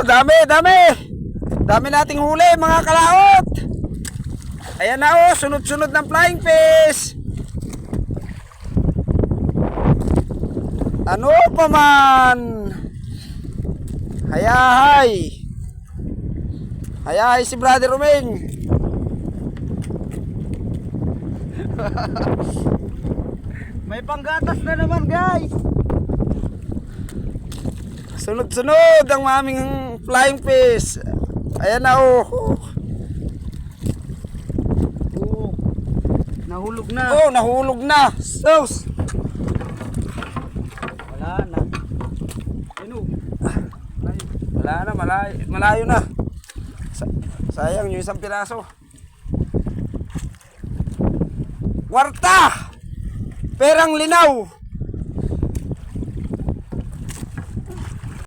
Dami, dami. Dami nating huli mga kalaot. Ayan na oh, sunod-sunod ng flying fish. Ano pa man? Hayahay. Hayahay si Brother Romeng. May panggatas na naman, guys. Sunod-sunod ang maming flying fish. Ayan na oh. Oo. Nahulog na. Oh, nahulog na. Sus. Wala na. Ano? Wala na, malayo na. Sayang yung isang piraso. Kwarta! Perang linaw.